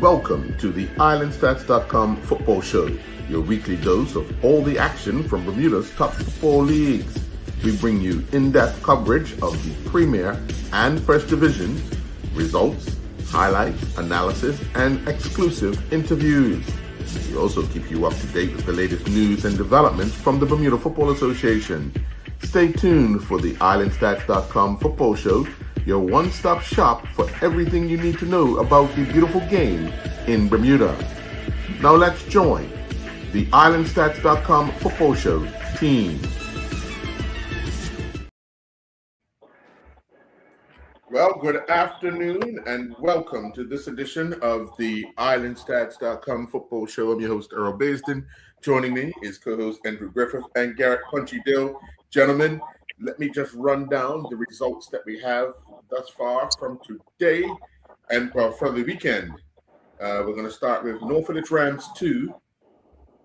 Welcome to the IslandStats.com football show, your weekly dose of all the action from Bermuda's top four leagues. We bring you in-depth coverage of the Premier and First Division, results, highlights, analysis, and exclusive interviews. We also keep you up to date with the latest news and developments from the Bermuda Football Association. Stay tuned for the IslandStats.com football show, your one-stop shop for everything you need to know about the beautiful game in Bermuda. Now let's join the IslandStats.com football show team. Well, good afternoon and welcome to this edition of the IslandStats.com football show. I'm your host, Earl Baisden. Joining me is co-host Andrew Griffith and Garrett Punchy Dill. Gentlemen, let me just run down the results that we have thus far from today and from the weekend. We're going to start with North Village Rams 2,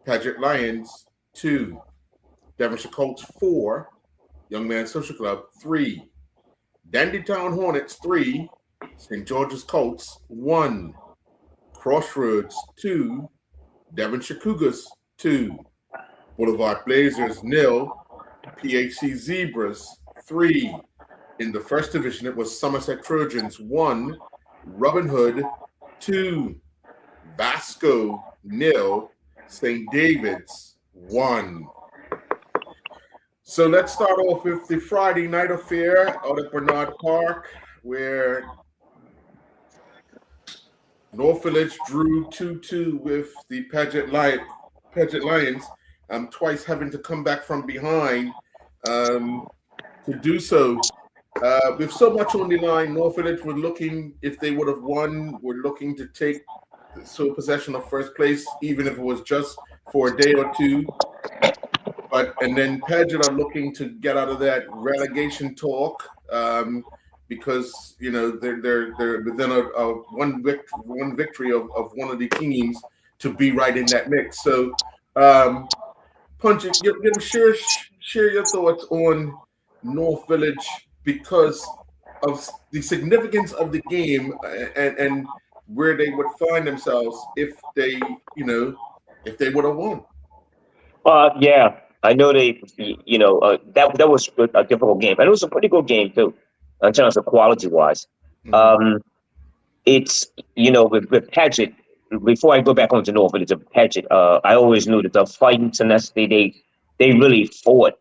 Paget Lions 2, Devonshire Colts 4, Young Man Social Club 3, Dandytown Hornets 3, St. George's Colts 1, Crossroads 2, Devonshire Cougars 2, Boulevard Blazers 0, PHC Zebras 3. In the First Division, it was Somerset Trojans 1, Robin Hood 2, Vasco 0, St. David's 1. So let's start off with the Friday night affair out at Bernard Park, where North Village drew 2-2 with the Paget Lions, twice having to come back from behind to do so. With so much on the line, North Village were looking, if they would have won, were looking to take sole possession of first place, even if it was just for a day or two. And then Paget are looking to get out of that relegation talk because they're within one victory of one of the teams to be right in that mix. So, Punch, share your thoughts on North Village because of the significance of the game and where they would find themselves if they would have won. Yeah, I know that was a difficult game, and it was a pretty good game too, in terms of quality wise. Mm-hmm. It's with Paget. Before I go back on to North Village, Paget, I always knew that the fighting tenacity they really fought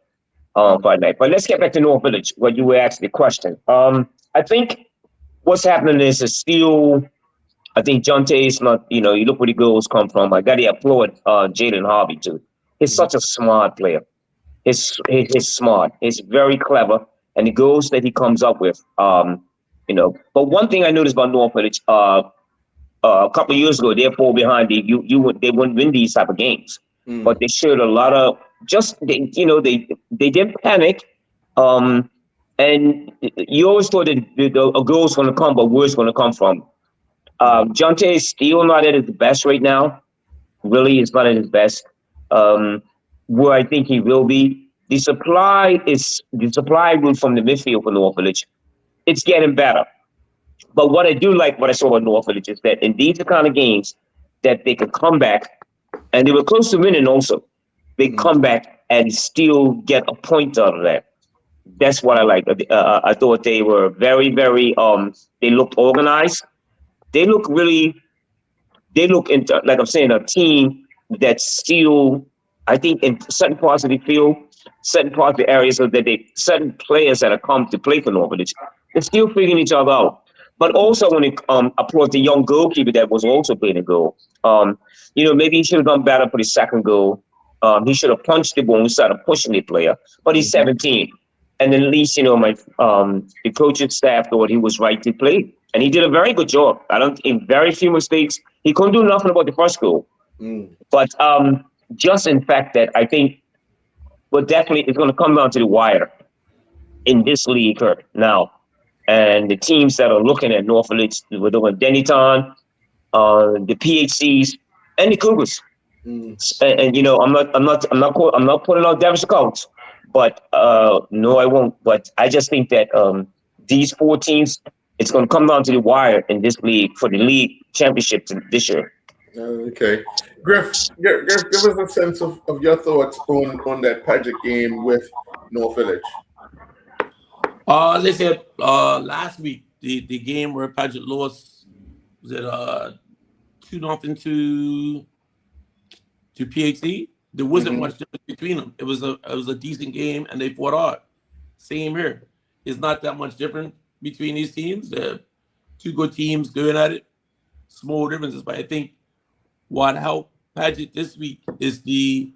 Friday night. But let's get back to North Village, where you were asking the question. I think what's happening is still. I think John Tay's not. You look where the goals come from. I got to applaud Jalen Harvey too. He's such a smart player. He's smart. He's very clever, and the goals that he comes up with. But one thing I noticed about North Village, a couple of years ago, they fall behind. They wouldn't win these type of games, but they showed a lot of they didn't panic. And you always thought that a goal was going to come, but where's going to come from? John Tay is still not at his best right now. Really, is not at his best. Where I think he will be. The supply route from the midfield for North Village. It's getting better. But what I do like, what I saw with North Village is that in these kind of games that they could come back, and they were close to winning also. They come back and still get a point out of that. That's what I like. I thought they were very, very, they looked organized. They look into, like I'm saying, a team that's still, I think, in certain parts of the field, certain parts of the areas that certain players that have come to play for North Village, they're still figuring each other out. But also when it approached the young goalkeeper that was also playing a goal, maybe he should have done better for the second goal. He should have punched the ball instead of pushing the player. But he's 17. And at least, the coaching staff thought he was right to play. And he did a very good job. In very few mistakes. He couldn't do nothing about the first goal. But just in fact that I think, definitely it's going to come down to the wire in this league now. And the teams that are looking at North Village, we're doing Dennytown, the PHCs, and the Cougars. And I'm not putting out Devonshire Colts, but no, I won't. But I just think that these four teams it's going to come down to the wire in this league for the league championship this year. Okay. Griff, give us a sense of your thoughts on that Paget game with North Village. As I said last week, the game where Paget lost, was it 2-0 to PhD? There wasn't much difference between them. It was a decent game, and they fought hard. Same here. It's not that much different between these teams. They're two good teams going at it. Small differences, but I think what helped Paget this week is the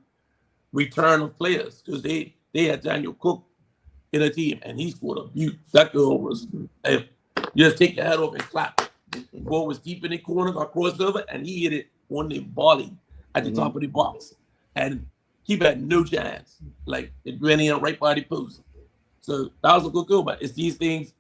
return of players, because they had Daniel Cook in a team, and he scored a beaut. That girl was, you just take your head off and clap. The ball was deep in the corner, got crossed over, and he hit it on the volley at the top of the box. And he had no chance. Like, it went in right by the post. So that was a good goal, but it's these things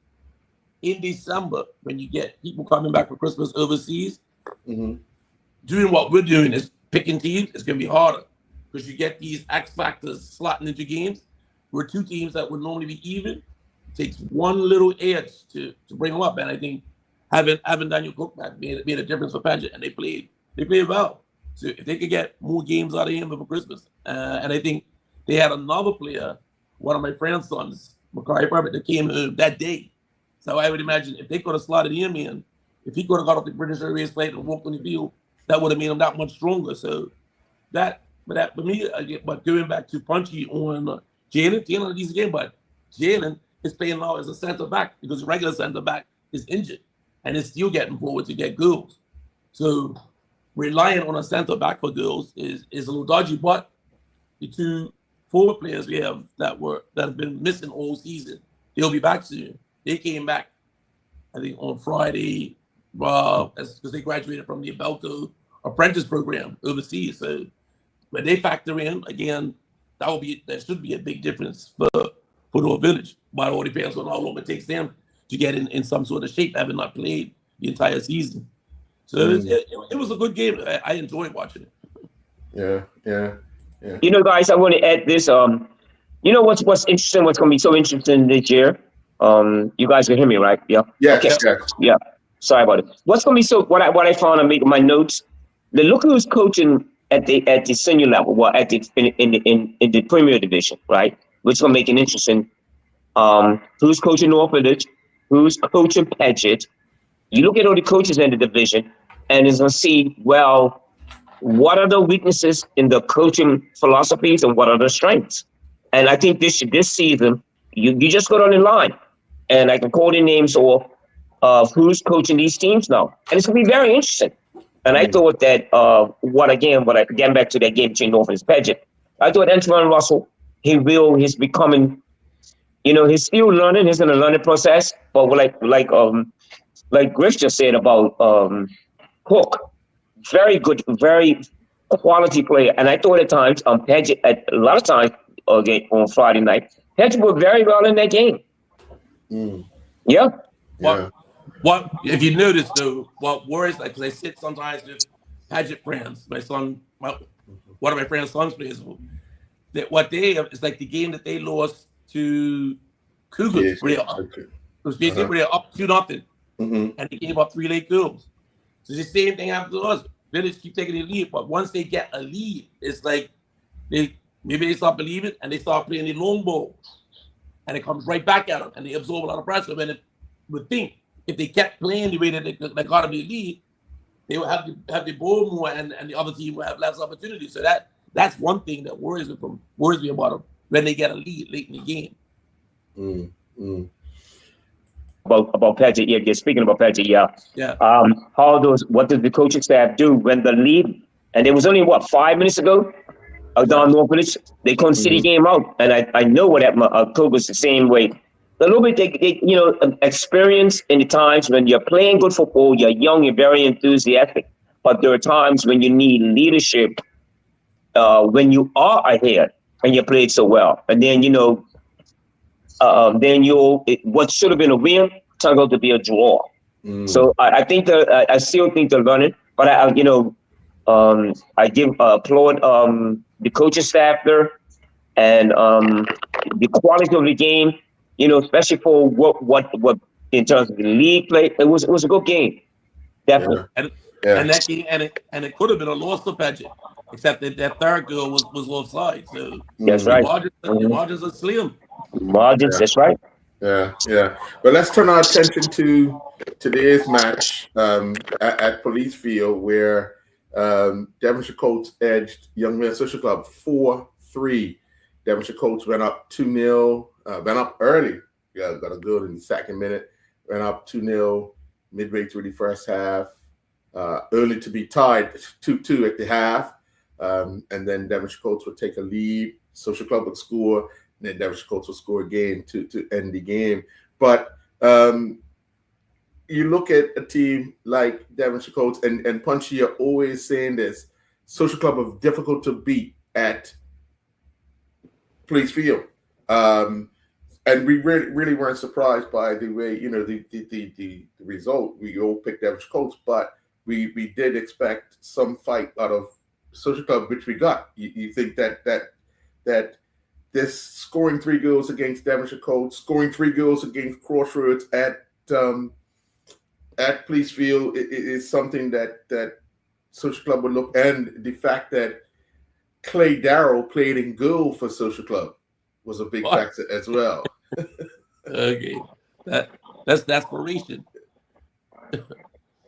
in December when you get people coming back for Christmas overseas. Doing what we're doing is picking teams. It's going to be harder because you get these X factors slotting into games. We're two teams that would normally be even. It takes one little edge to bring them up, and I think having Daniel Cook back made a difference for Paget, and they played well. So if they could get more games out of him before Christmas, and I think they had another player, one of my friend's sons, Makari Farber, that came home that day. So I would imagine if they could have slotted him in, if he could have got off the British Airways flight and walked on the field, that would have made him that much stronger. So but for me, but going back to Punchy on Jalen had a decent game, but Jalen is playing now as a center back because the regular center back is injured and is still getting forward to get goals. So relying on a center back for goals is a little dodgy. But the two forward players we have that have been missing all season, they'll be back soon. They came back, I think, on Friday, because they graduated from the Belco apprentice program overseas. So when they factor in, again, that should be a big difference for North Village. But it all depends on how long it takes them to get in some sort of shape, having not played the entire season. So it was a good game. I enjoyed watching it. Yeah. You know, guys, I want to add this. You know what's interesting? What's going to be so interesting this year? You guys can hear me, right? Yeah. Yes. Okay. Yes. Yeah. Sorry about it. What's going to be so? What I found, I'm making my notes. The look who's coaching at the senior level, well, at the in the Premier Division, right? Which will make it interesting. Who's coaching North Village? Who's coaching Paget? You look at all the coaches in the division, and it's going to see, well, what are the weaknesses in the coaching philosophies and what are the strengths? And I think this season, you just go down the line, and I can call the names of who's coaching these teams now, and it's going to be very interesting. And I thought that getting back to that game between North and Paget, I thought Antoine Russell, he's becoming, he's still learning. He's in a learning process, but like Griff just said about Cook, very good, very quality player. And I thought at times, Paget, a lot of times on Friday night, Paget worked very well in that game. Yeah. What if you notice though? What worries, like, because I sit sometimes with Paget friends. One of my friends' sons plays. That what they have is like the game that they lost to Cougars. Where it was basically where they're up 2-0, and they gave up 3 late goals. So the same thing happened to us. Village keep taking the lead, but once they get a lead, it's like maybe they start believing and they start playing the long ball, and it comes right back at them, and they absorb a lot of pressure. And it would think if they kept playing the way that they got to be lead, they would have the ball more, and the other team would have less opportunity. So that's one thing that worries me about them when they get a lead late in the game. About Paget, yeah. Speaking about Paget, yeah. What does the coaching staff do when the lead? And it was only 5 minutes ago. Down North Village, they couldn't see the game out, and I know what happened. Coach was the same way. A little bit, they experience in the times when you're playing good football, you're young, you're very enthusiastic, but there are times when you need leadership. When you are ahead and you played so well, and then what should have been a win turned out to be a draw. So I think I still think they're learning, but I give applaud the coaching staff there and the quality of the game. Especially for what in terms of the league play. It was a good game, definitely. And Yeah. and that game and it could have been a loss for Paget, except that third goal was offside. So That's the right. margins are slim. Margins. Yeah. That's right. Yeah. But let's turn our attention to today's match at Police Field, where Devonshire Colts edged Young Men Social Club 4-3. Devonshire Colts went up 2-0, went up early. Yeah, got a goal in the second minute. Went up 2-0 midway through the first half. Early to be tied 2-2 at the half. And then Devonshire Colts would take a lead. Social Club would score. And then Devonshire Colts would score again to end the game. But you look at a team like Devonshire Colts, and Punchy are always saying this: Social Club are difficult to beat at Police Field. And we really weren't surprised by the way, the result. We all picked Devonshire Colts, but we did expect some fight out of Social Club, which we got. You think that this scoring 3 goals against Devonshire Colts, scoring 3 goals against Crossroads at Police Field is something that Social Club would look, and the fact that Clay Darrow played in goal for Social Club was a big factor as well. Okay, that's desperation.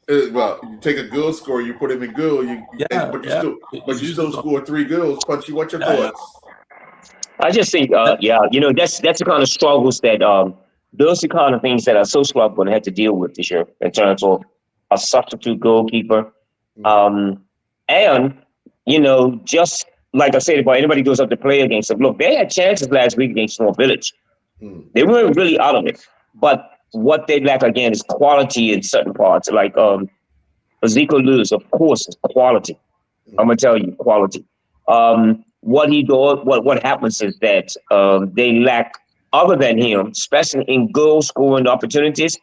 Well, you take a goal scorer, you put him in goal, but you still score 3 goals. Punchy, what's your thoughts? I just think, that's the kind of struggles that those are the kind of things that our social club going to have to deal with this year in terms of a substitute goalkeeper. And just like I said, if anybody goes up to play against them, look, they had chances last week against North Village. They weren't really out of it, but what they lack again is quality in certain parts. Like Ezekiel Lewis, of course, is quality. I'm gonna tell you, quality. What he does, what happens is that they lack, other than him, especially in goal scoring opportunities,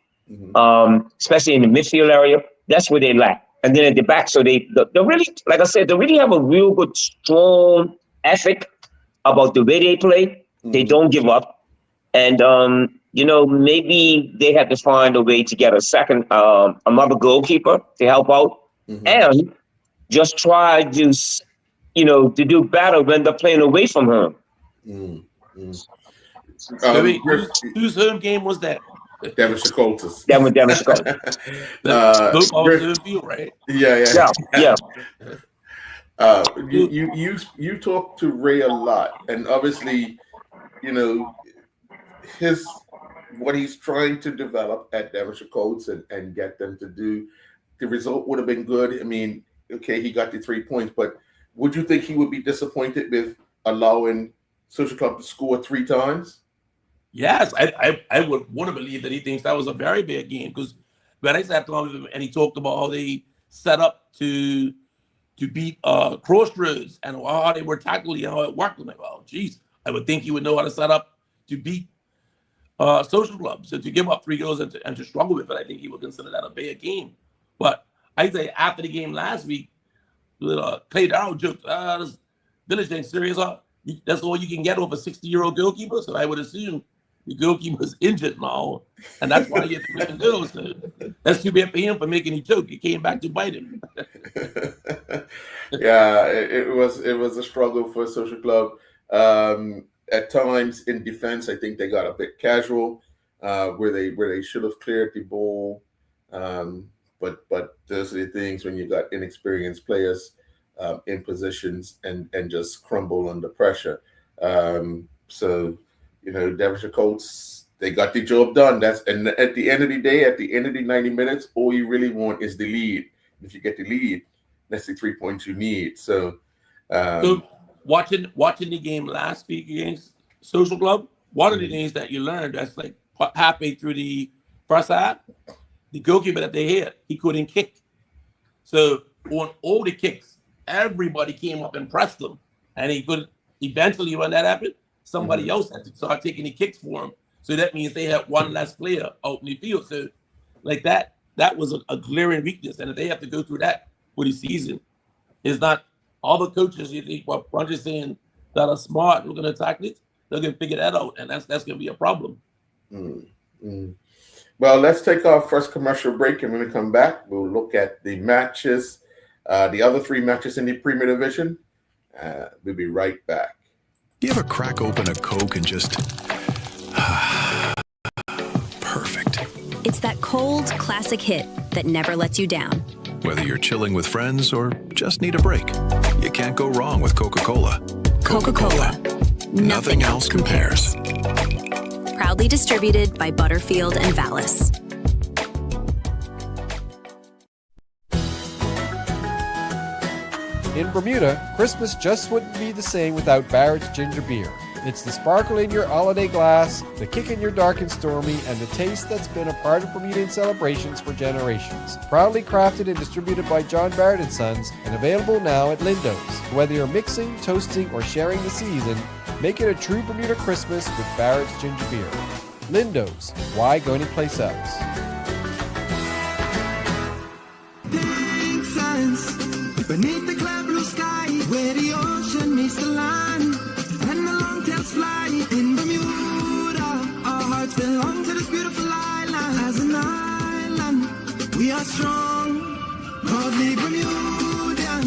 especially in the midfield area. That's where they lack. And then at the back, so they really, like I said, they really have a real good, strong ethic about the way they play. They don't give up. And, maybe they have to find a way to get a second, another goalkeeper to help out. And just try to, to do better when they're playing away from home. Whose home game was that? Devonshire Colts. Devonshire Colts. Home field, right? Yeah. You talk to Ray a lot, and obviously, what he's trying to develop at Devonshire Colts and get them to do. The result would have been good. I mean, okay, he got the 3 points, but would you think he would be disappointed with allowing Social Club to score 3 times? Yes, I would want to believe that he thinks that was a very big game, because when I sat down with him and he talked about how they set up to beat Crossroads and how they were tactically, how it worked. I'm like, oh, geez, I would think he would know how to set up to beat Social Club. So to give up 3 goals and to struggle with it, I think he would consider that a big game. But I say after the game last week, Clay Darrow joked, this Village ain't serious. That's all you can get over a 60-year-old goalkeeper. So I would assume the goalkeeper's injured now, and that's why he had to win goals. So that's too bad for him for making a joke. It came back to bite him. Yeah, it was a struggle for Social Club. At times in defense, I think they got a bit casual, where they should have cleared the ball. But those are the things when you got inexperienced players in positions and just crumble under pressure. So Devonshire Colts, they got the job done. And at the end of the day, at the end of the 90 minutes, all you really want is the lead. If you get the lead, that's the 3 points you need. So watching the game last week against Social Club, one of the things that you learned, that's like halfway through the first half, the goalkeeper that they had, he couldn't kick. So on all the kicks, everybody came up and pressed him, and he could eventually, when that happened, somebody else had to start taking the kicks for him. So that means they had one less player out in the field. So like that was a glaring weakness. And if they have to go through that for the season, it's not all the coaches, you think, what Brunch is saying, that are smart, we're going to attack it, they're going to figure that out. And that's going to be a problem. Well, let's take our first commercial break, and when we come back, we'll look at the matches, the other 3 matches in the Premier Division. We'll be right back. You ever crack open a Coke and just perfect? It's that cold, classic hit that never lets you down. Whether you're chilling with friends or just need a break, you can't go wrong with Coca-Cola. Coca-Cola. Nothing else compares. Proudly distributed by Butterfield and Vallis. In Bermuda, Christmas just wouldn't be the same without Barrett's Ginger Beer. It's the sparkle in your holiday glass, the kick in your dark and stormy, and the taste that's been a part of Bermudian celebrations for generations. Proudly crafted and distributed by John Barrett & Sons, and available now at Lindo's. Whether you're mixing, toasting, or sharing the season, make it a true Bermuda Christmas with Barrett's Ginger Beer. Lindo's. Why go anyplace else? Beneath the clear blue sky, where the ocean meets the land, and the long-tails fly in Bermuda. Our hearts belong to this beautiful island. As an island, we are strong, proudly Bermudian.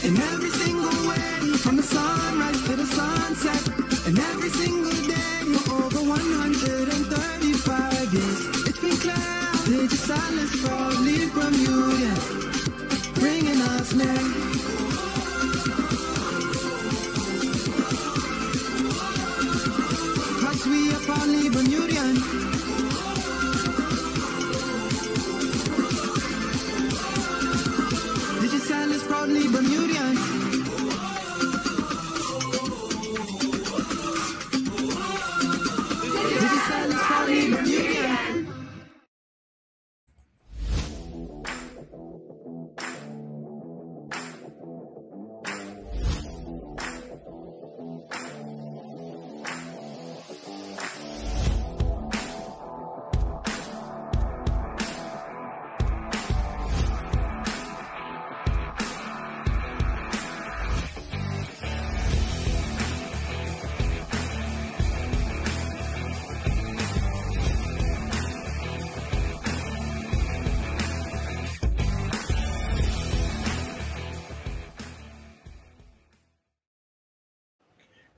In every single way, from the sunrise to the sunset, and every single day for over 135 years. It's been clear, digital is proudly Bermudian. Bringing us near. Cause we are proudly Bermudian. Digital is proudly Bermudian. Digital is proudly Bermudian.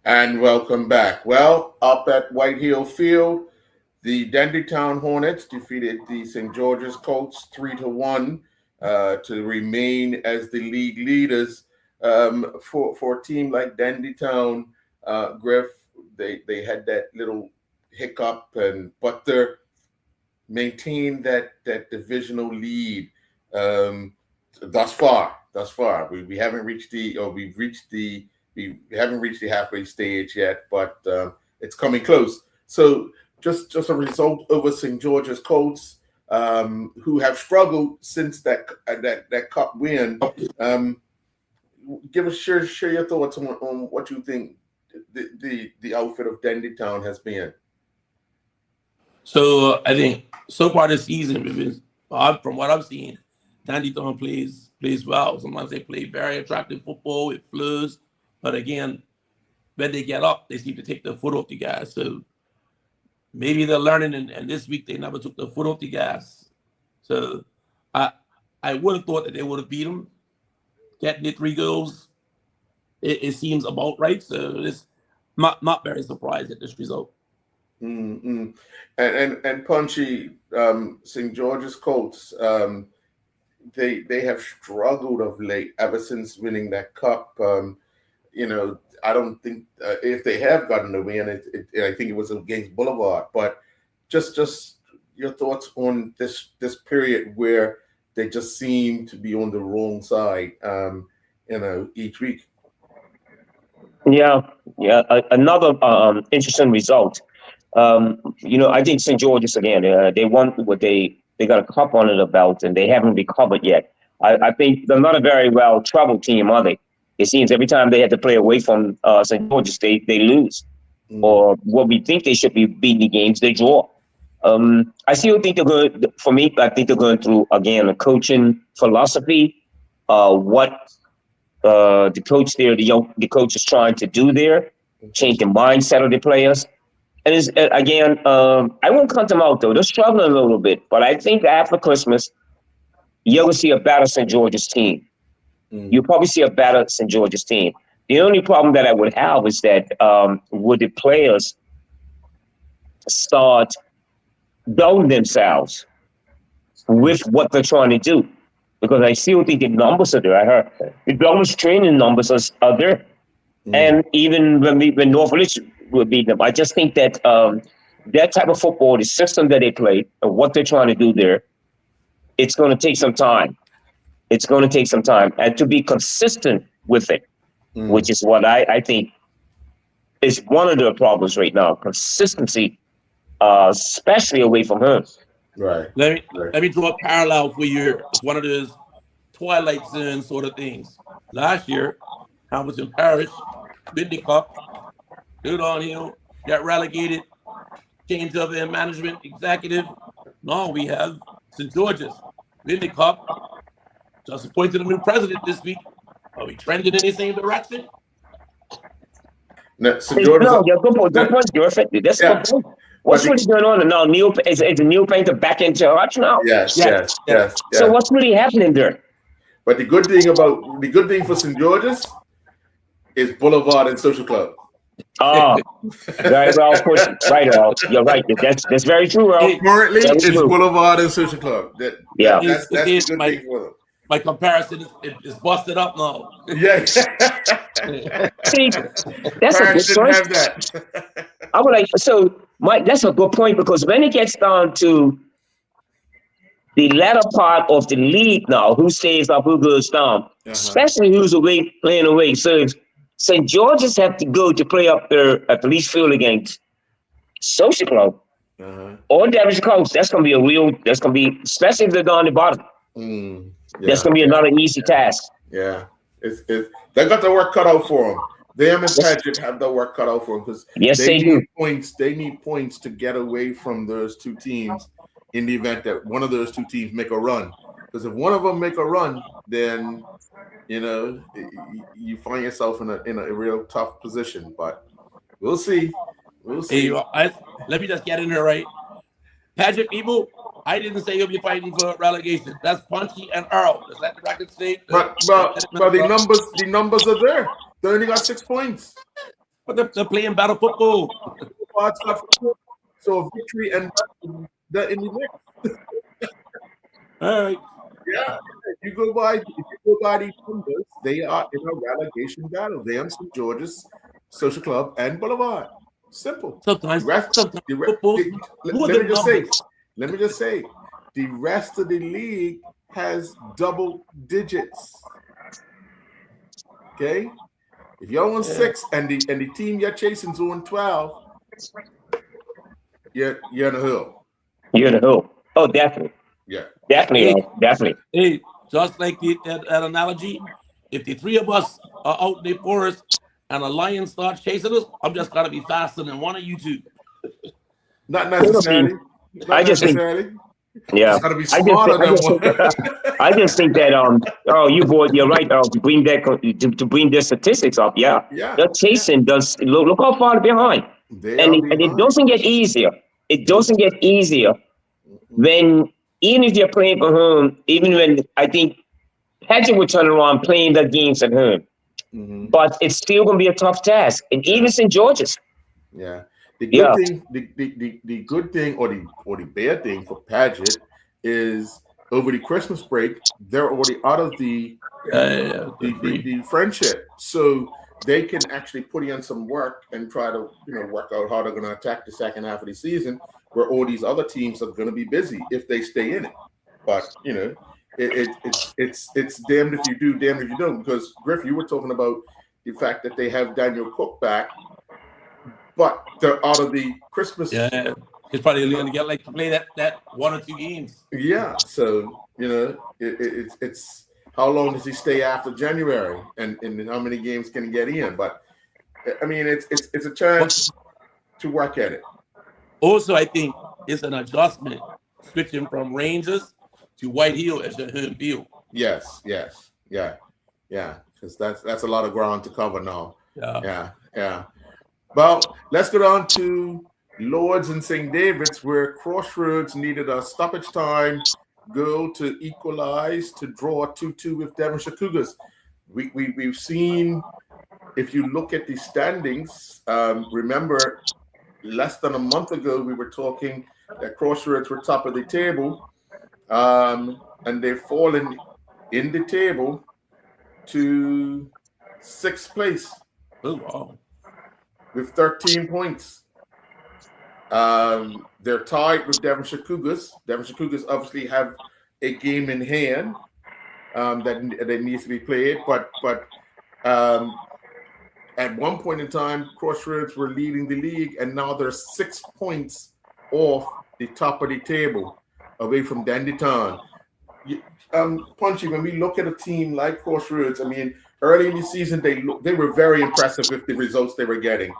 And welcome back. Well, up at White Hill Field, the Dandytown Hornets defeated the St. George's Colts 3-1 to remain as the league leaders. For a team like Dandytown, Griff, they had that little hiccup, but they're maintained that divisional lead thus far. We haven't reached we haven't reached the halfway stage yet, but it's coming close. So just a result over St. George's Colts, who have struggled since that cup win. Share your thoughts on what you think the outfit of Dandytown has been. So I think so far this season, from what I've seen, Dandytown plays well. Sometimes they play very attractive football with flows. But again, when they get up, they seem to take the foot off the gas. So maybe they're learning, and this week they never took the foot off the gas. So I would have thought that they would have beat them, getting the 3 goals. It seems about right. So it's not very surprised at this result. Mm-hmm. And Punchy, St. George's Colts, they have struggled of late ever since winning that cup. I don't think if they have gotten the win, I think it was against Boulevard. But just your thoughts on this period where they just seem to be on the wrong side, each week. Yeah. Another interesting result. I think St. George's again. They won they got a cup under the belt, and they haven't recovered yet. I think they're not a very well traveled team, are they? It seems every time they had to play away from St. George's, they lose. Or what we think they should be beating the games, they draw. I still think they're going. For me, I think they're going through again a coaching philosophy. What the coach there, the coach is trying to do there, change the mindset of the players. And it's, again, I won't cut them out though. They're struggling a little bit, but I think after Christmas, you're gonna see a better St. George's team. You'll probably see a better St. George's team. The only problem that I would have is that would the players start doubting themselves with what they're trying to do? Because I still think the numbers are there. I heard the Douglas training numbers are there. And even when Norfolk will beat them, I just think that that type of football, the system that they play, and what they're trying to do there, it's going to take some time. It's going to take some time, and to be consistent with it, which is what I think is one of the problems right now. Consistency, especially away from home. Right. Let me draw a parallel for you. It's one of those Twilight Zone sort of things. Last year, Hamilton Parish, win the cup, go downhill, got relegated, change of their management executive. Now we have St. George's, win the cup, just appointed a new president this week. Are we trending in the same direction? No, St. George's, No, you're good point. Good point. You're effective. That's a good point. What's really going on now? Is the Neil Painter back in charge now? Yes. So what's really happening there? But the good thing for St. George's is Boulevard and Social Club. Oh, very well put. Right, Earl. You're right. That's very true, Earl. Currently, That's it's true. Boulevard and Social Club. That's the good thing for them. My comparison is busted up now. Yeah. See, that's a Parents good didn't choice. have that. I would like Mike. That's a good point because when it gets down to the latter part of the league now, who stays up, who goes down, especially who's away playing away. So if St. George's have to go to play up there at the Leach Field against Social Club or Devonshire Coast, that's going to be, especially if they're down the bottom. That's going to be another easy task. Yeah. It's they got the work cut out for them. Them and Paget have the work cut out for them because they need points. They need points to get away from those two teams in the event that one of those two teams make a run. Because if one of them make a run, then you find yourself in a real tough position. But we'll see. Hey, let me just get in there right. Paget people, I didn't say you'll be fighting for relegation. That's Punchy and Earl. Just let the record say. But the numbers are there. They only got 6 points. But they're playing better football. So victory and they're in the mix. All right. Yeah. If you go by these numbers, they are in a relegation battle. They are St. George's, Social Club, and Boulevard. Simple. Sometimes let me just say, the rest of the league has double digits. Okay, if you're on 6 and the team you're chasing is on 12, you're in the hill. You're in the hill. Oh, definitely. Yeah, definitely. Hey, just like that analogy, if the three of us are out in the forest and a lion starts chasing us, I'm just gonna be faster than one of you two. Not necessarily. I just think, yeah. Gotta be smarter than one. I just think that you're right, to bring their statistics up. Yeah. The chasing does look how far behind. It doesn't get easier. It doesn't get easier when even if you're playing for home, even when I think Paget would turn around playing the games at home. But it's still going to be a tough task, and even St. George's. Yeah, the good thing, or the bad thing for Paget is over the Christmas break, they're already out of the friendship, so they can actually put in some work and try to work out how they're going to attack the second half of the season, where all these other teams are going to be busy if they stay in it. But it's damned if you do, damned if you don't. Because Griff, you were talking about the fact that they have Daniel Cook back, but they're out of the Christmas. Yeah, he's probably going to get to play that 1 or 2 games. Yeah, so it's how long does he stay after January, and how many games can he get in? But I mean, it's a chance to work at it. Also, I think it's an adjustment switching from Rangers to White Hill as your home field. Yes, yeah, because that's a lot of ground to cover now. Yeah. Well, let's go on to Lords and St. David's, where Crossroads needed a stoppage time goal to equalize to draw 2-2 with Devonshire Cougars. We've seen, if you look at the standings, remember less than a month ago we were talking that Crossroads were top of the table, and they've fallen in the table to 6th place. Oh, wow. With 13 points. They're tied with Devonshire Cougars. Devonshire Cougars obviously have a game in hand that needs to be played, but at one point in time, Crossroads were leading the league, and now they're 6 points off the top of the table, away from Dandy Town. Punchy, when we look at a team like Crossroads, I mean, early in the season, they were very impressive with the results they were getting,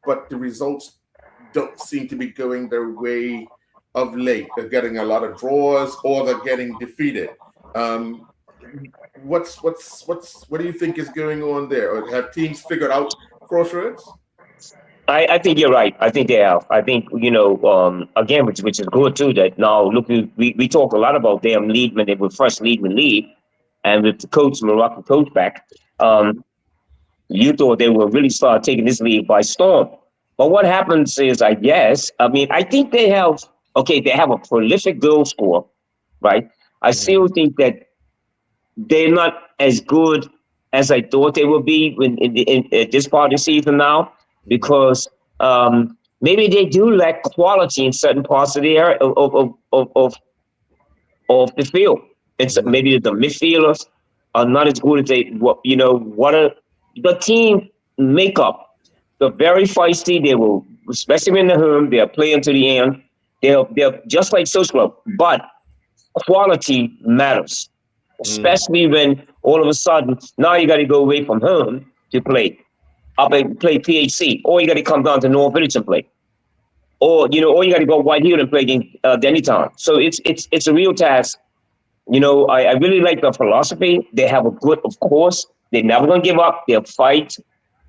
but the results don't seem to be going their way of late. They're getting a lot of draws, or they're getting defeated. What do you think is going on there? Or have teams figured out Crossroads? I think you're right. I think they have. I think, again, which is good too, that now look, we talk a lot about them lead when they were first leading the league, and with the coach, Morocco coach back, you thought they would really start taking this league by storm. But what happens is, I think they have a prolific goal scorer, right? I still think that they're not as good as I thought they would be in this part of the season now, because maybe they do lack quality in certain parts of the area of the field. It's maybe the midfielders are not as good as the team makeup. They're very feisty. They will, especially when they're home, they'll play until the end. They're just like Social Club, but quality matters, especially when all of a sudden now you got to go away from home to play PHC, or you got to come down to North Village and play, or you got to go White Hill and play against Danny Town. So it's a real task. I really like the philosophy. They have of course, they're never gonna give up. They'll fight.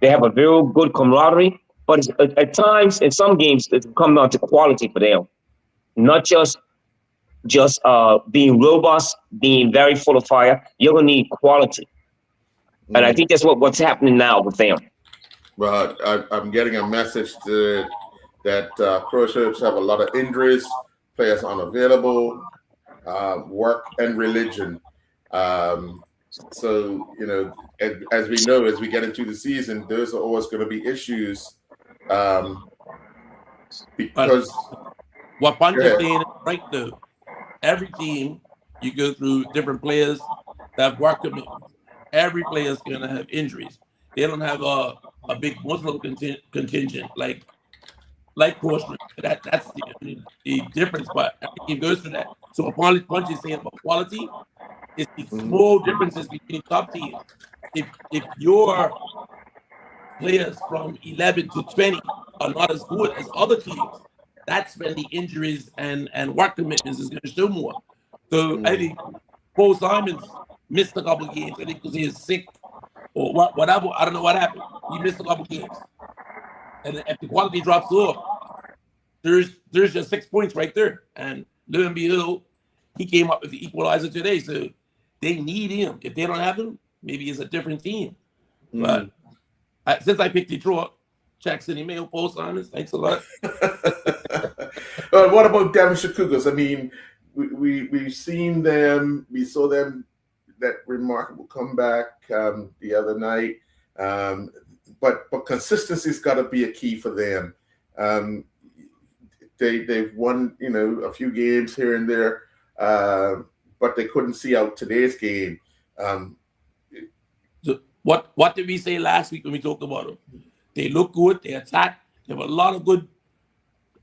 They have a very good camaraderie, but at times in some games it comes down to quality for them, not just being robust, being very full of fire. You're gonna need quality, and I think that's what's happening now with them. Well, I'm getting a message that Crossroads have a lot of injuries, players unavailable, work and religion. So, as we know, as we get into the season, those are always going to be issues. Because what Punch is saying is right, though. Every team, you go through different players that have work commitments. Every player is going to have injuries. They don't have a big Muslim contingent like Crossroads. That's the difference, but I think it goes to that. So upon Punch is saying about quality, it's the small differences between top teams. If your players from 11 to 20 are not as good as other teams, that's when the injuries and work commitments is going to show more. So I think Paul Simons missed a couple of games. I think because he is sick or whatever. I don't know what happened. He missed a couple of games. And if the quality drops off, there's just 6 points right there. And lo and behold, he came up with the equalizer today. So they need him. If they don't have him, maybe it's a different team. But since I picked Detroit, checks in email, Paul Simons, thanks a lot. What about Devonshire Cougars? I mean, we've seen them. We saw them, that remarkable comeback the other night. But consistency's got to be a key for them. They've won, a few games here and there, but they couldn't see out today's game. So what did we say last week when we talked about them? They look good. They attack. They have a lot of good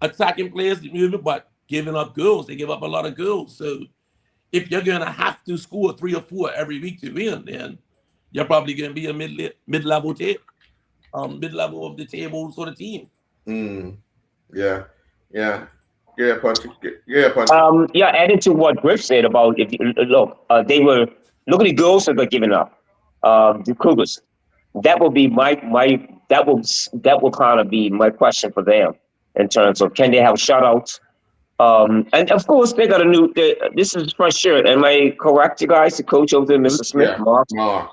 attacking players, but giving up goals. They give up a lot of goals. So if you're going to have to score 3 or 4 every week to win, then you're probably going to be a mid-level of the table sort of team. Yeah, Punchy. Adding to what Griff said about if you look at the goals that they're giving up. The Cougars. That will be that will kind of be my question for them. in terms of can they have shutouts? And of course, they got a new. This is for sure. Am I correct, you guys? The coach over there, Mr. Smith, Yeah. Mark.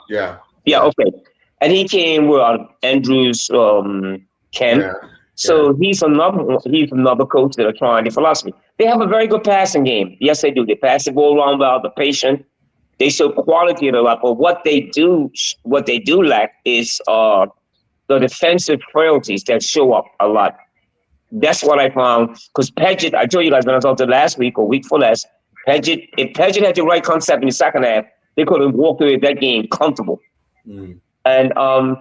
Yeah. Yeah, okay. And he came with Andrews camp. Yeah. So he's another coach that are trying the philosophy. They have a very good passing game. Yes, they do. They pass the ball around well, the patient. They show quality in a lot, but what they do lack is the defensive frailties that show up a lot. That's what I found. Because Paget, I told you guys when I was out there last week or week before last, if Paget had the right concept in the second half, they could have walked away with that game comfortable. And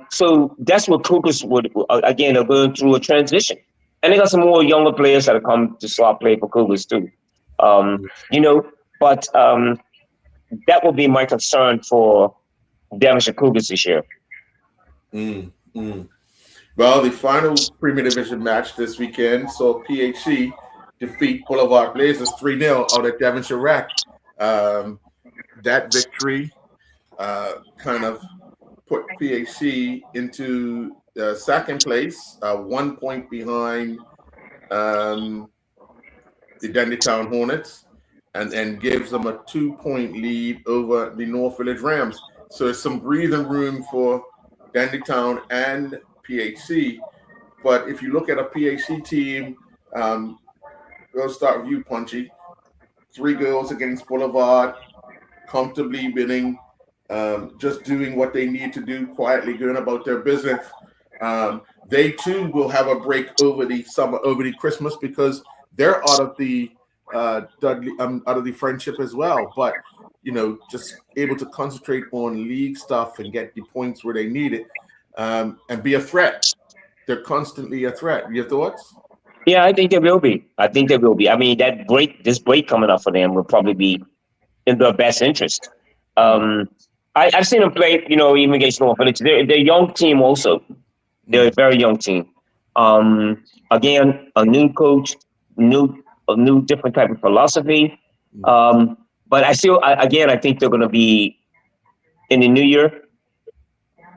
so that's what Cougars would, again, they're going through a transition. And they got some more younger players that have come to start play for Cougars too. But that would be my concern for Devonshire Cougars this year. Well, the final Premier Division match this weekend saw PHC defeat Boulevard Blazers 3-0 out at Devonshire Rec. That victory kind of put PHC into second place, 1 point behind the Dandytown Hornets, and gives them a 2-point lead over the North Village Rams. So there's some breathing room for Dandytown and PHC. But if you look at a PHC team, we'll start with you, Punchy. 3 goals against Boulevard, comfortably winning, just doing what they need to do, quietly going about their business. They too will have a break over the summer, over the Christmas, because they're out of the Dudley, out of the friendship as well. But just able to concentrate on league stuff and get the points where they need it, and be a threat. They're constantly a threat. Your thoughts? Yeah, I think they will be. I mean, this break coming up for them will probably be in their best interest. I've seen them play, even against North Village. They're a young team also. They're a very young team. Again, a new coach, a new different type of philosophy. But I think they're going to be in the new year.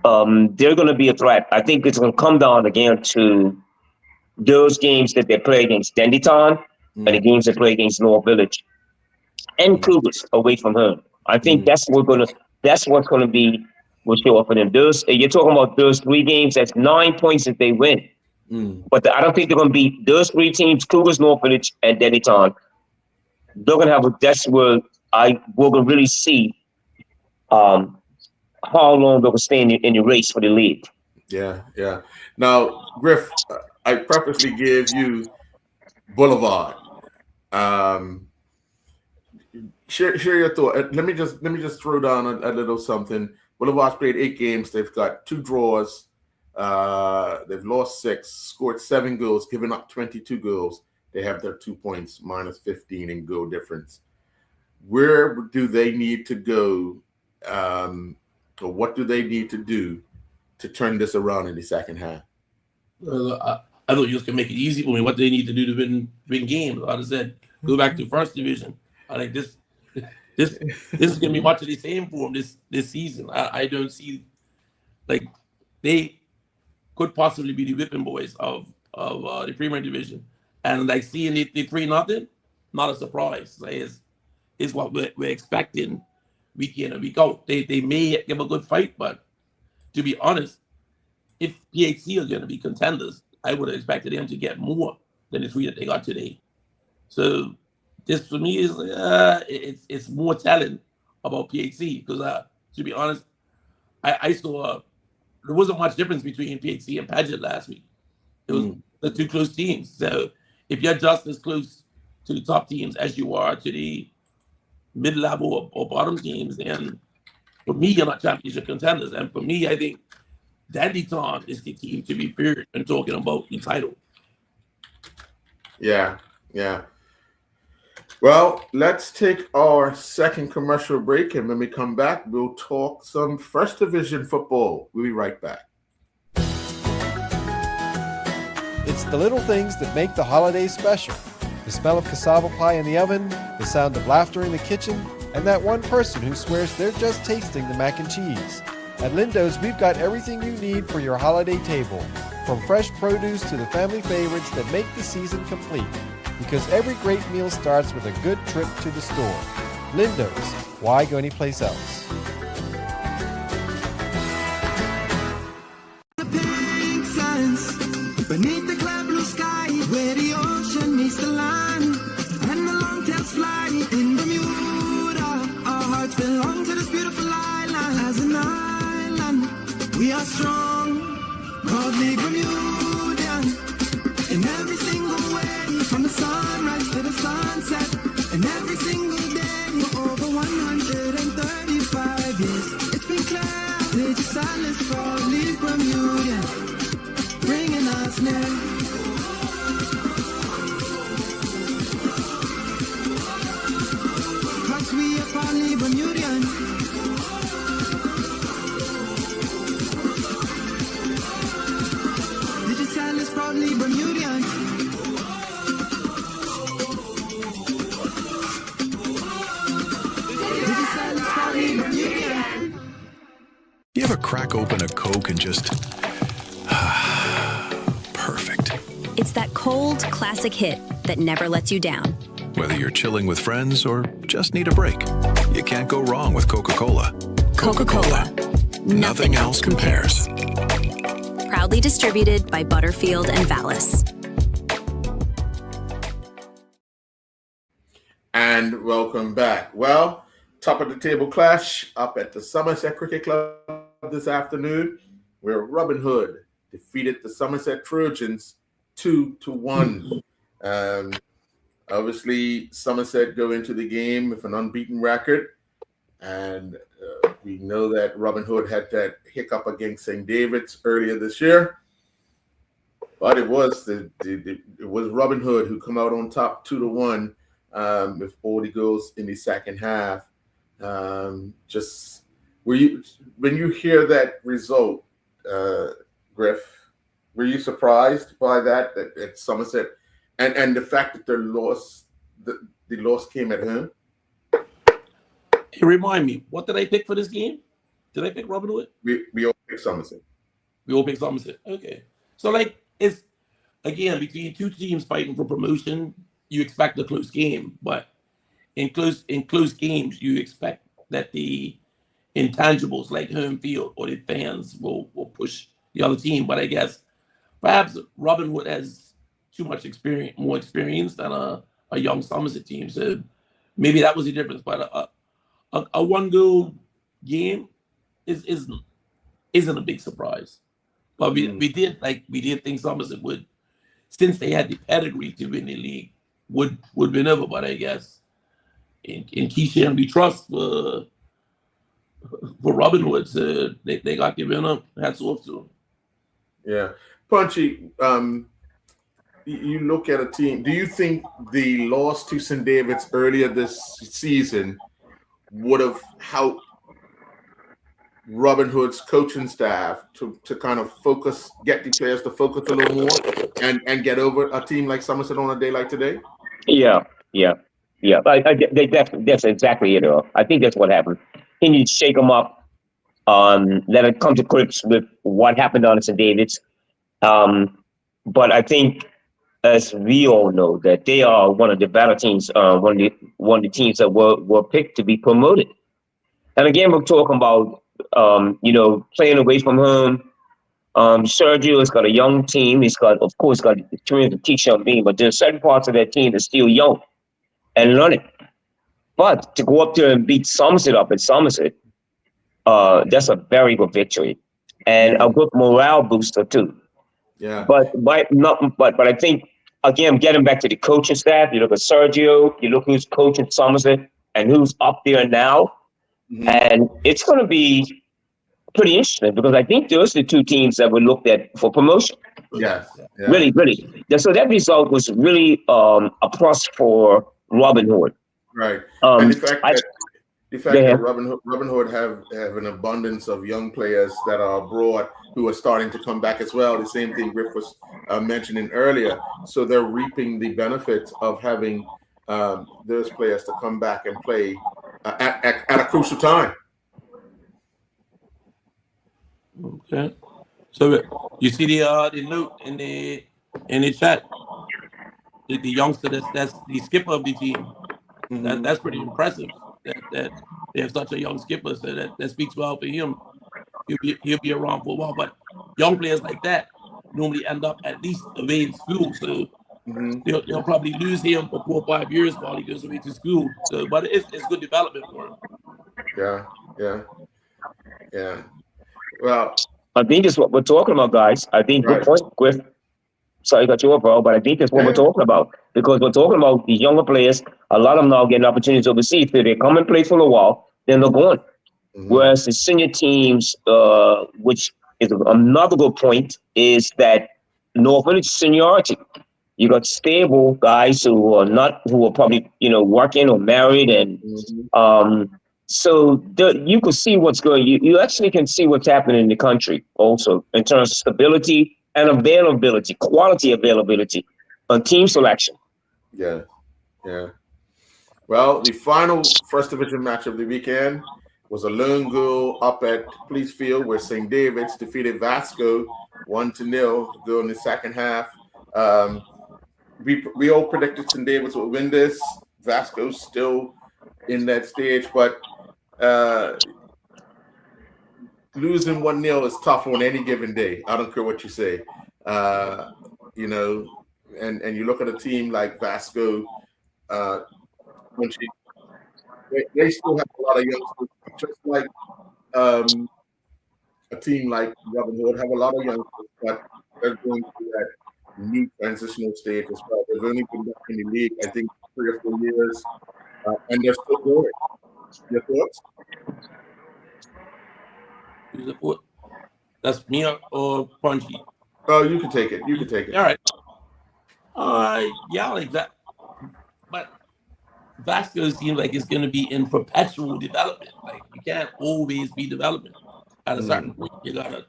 They're going to be a threat. I think it's going to come down again to those games that they play against Dandytown and the games they play against North Village and Cougars away from home. I think that's what's going to be will show up for them. You're talking about those 3 games. That's 9 points if they win. But I don't think they're going to beat those 3 teams: Cougars, North Village, and Dandytown. They're going to have that's where we're going to really see how long they will stay in the race for the league. Yeah. Now, Griff, I purposely gave you Boulevard. Share your thought. Let me just throw down a little something. Boulevard's played 8 games. They've got 2 draws. They've lost 6, scored 7 goals, given up 22 goals. They have their 2 points, minus 15 in goal difference. Where do they need to go? Or what do they need to do to turn this around in the second half? I thought you was gonna make it easy for me. What they need to do to win games? Like I said, go back to first division. I think this is gonna be much of the same for them this season. I don't see like they could possibly be the whipping boys of the Premier Division, and like seeing the 3-0, not a surprise. Like is what we're expecting week in and week out. They may give a good fight, but to be honest, if PHC are going to be contenders, I would have expected them to get more than the 3 that they got today. So this for me is it's more telling about PHC because to be honest, I saw there wasn't much difference between PHC and Paget last week. It was the 2 close teams. So if you're just as close to the top teams as you are to the mid-level or bottom teams, then for me, you're not championship contenders. And for me, I think Dandytown is the team to be feared when talking about the title. Yeah. Well, let's take our second commercial break, and when we come back, we'll talk some First Division football. We'll be right back. It's the little things that make the holidays special. The smell of cassava pie in the oven, the sound of laughter in the kitchen, and that one person who swears they're just tasting the mac and cheese. At Lindo's, we've got everything you need for your holiday table. From fresh produce to the family favorites that make the season complete. Because every great meal starts with a good trip to the store. Lindo's, why go anyplace else? Pink sands beneath the clear blue sky, where the ocean meets the land, and the long-tails fly in Bermuda. Our hearts belong to this beautiful island. As an island, we are strong, proudly Bermudian. In every single way, from the sunrise to the sunset, and every single day for over 135 years. It's been clear, British Islands proudly Bermudian, bringing us near. Cause we are proudly Bermudian. British Islands proudly Bermudian. British Islands proudly Bermudian. You ever crack open a Coke and just perfect? It's that cold, classic hit that never lets you down. Whether you're chilling with friends or just need a break, you can't go wrong with Coca-Cola. Coca-Cola. Nothing else compares. Proudly distributed by Butterfield and Vallis. And welcome back. Well, top of the table clash up at the Somerset Cricket Club this afternoon, where Robin Hood defeated the Somerset Trojans 2-1. Obviously, Somerset go into the game with an unbeaten record, and we know that Robin Hood had that hiccup against St. David's earlier this year. But it was it was Robin Hood who come out on top 2-1 with all the goals in the second half. Just when you hear that result, Griff, were you surprised by that at Somerset and the fact that the loss came at home? Hey, remind me, what did I pick for this game? Did I pick Robin Hood? We all picked Somerset. We all picked Somerset. Okay. So, like, it's, again, between two teams fighting for promotion, you expect a close game. But in close games, you expect that the intangibles like home field or the fans will push the other team. But I guess perhaps Robin Hood has too much more experience than a young Somerset team. So maybe that was the difference. But a one-goal game isn't a big surprise. But we did think Somerset would, since they had the pedigree to win the league, would win over. But I guess in Keisha we trust for Robin Hood, they got given up. Hats off to them. Yeah, Punchy. You look at a team. Do you think the loss to St. David's earlier this season would have helped Robin Hood's coaching staff to kind of get the players to focus a little more and get over a team like Somerset on a day like today? Yeah. That's exactly it. I think that's what happened. He needs to shake them up, let it come to grips with what happened on St. David's. But I think, as we all know, that they are one of the better teams, one of the teams that were picked to be promoted. And again, we're talking about playing away from home. Sergio has got a young team. He's got experience with Keisha Bean, but there's certain parts of that team that's still young and learning. But to go up there and beat Somerset up at Somerset, that's a very good victory and a good morale booster too. Yeah. But I think, again, getting back to the coaching staff, you look at Sergio, you look who's coaching Somerset and who's up there now, and it's going to be pretty interesting because I think those are the two teams that were looked at for promotion. Yes. Yeah. Really. So that result was really a plus for Robin Hood. Right. And the fact that Robin Robin Hood have an abundance of young players that are abroad who are starting to come back as well. The same thing Griff was mentioning earlier. So they're reaping the benefits of having those players to come back and play at a crucial time. Okay. So you see the note in the chat. The youngster that's the skipper of the team. That's pretty impressive. That they have such a young skipper. So that speaks well for him. He'll be around for a while. But young players like that normally end up at least away in school. So they'll probably lose him for 4 or 5 years while he goes away to school. So, but it's good development for him. Yeah. Well, I think it's what we're talking about, guys. I think good point, Griff. Sorry, got you off, bro, but I think that's what we're talking about, because we're talking about the younger players. A lot of them now getting opportunities overseas. So they come and play for a while, then they're gone. Whereas the senior teams, which is another good point, is that North Village seniority. You got stable guys who are probably working or married, and so you can see what's going. You actually can see what's happening in the country also in terms of stability and availability, quality availability on team selection. Yeah. Well, the final first division match of the weekend was a lone goal up at Police Field where St. David's defeated Vasco 1-0. Goal in the second half. We all predicted St. David's would win this. Vasco's still in that stage, but losing 1-0 is tough on any given day. I don't care what you say. And you look at a team like Vasco, they still have a lot of youngsters, just like a team like Robin Hood have a lot of youngsters, but they're going through that new transitional stage as well. They've only been back in the league, I think, 3 or 4 years, and they're still going. Your thoughts? That's me or Punchy? Oh, you can take it. All right. Yeah, like that. But Vasco seems like it's going to be in perpetual development. Like, you can't always be development. At a certain point, you got to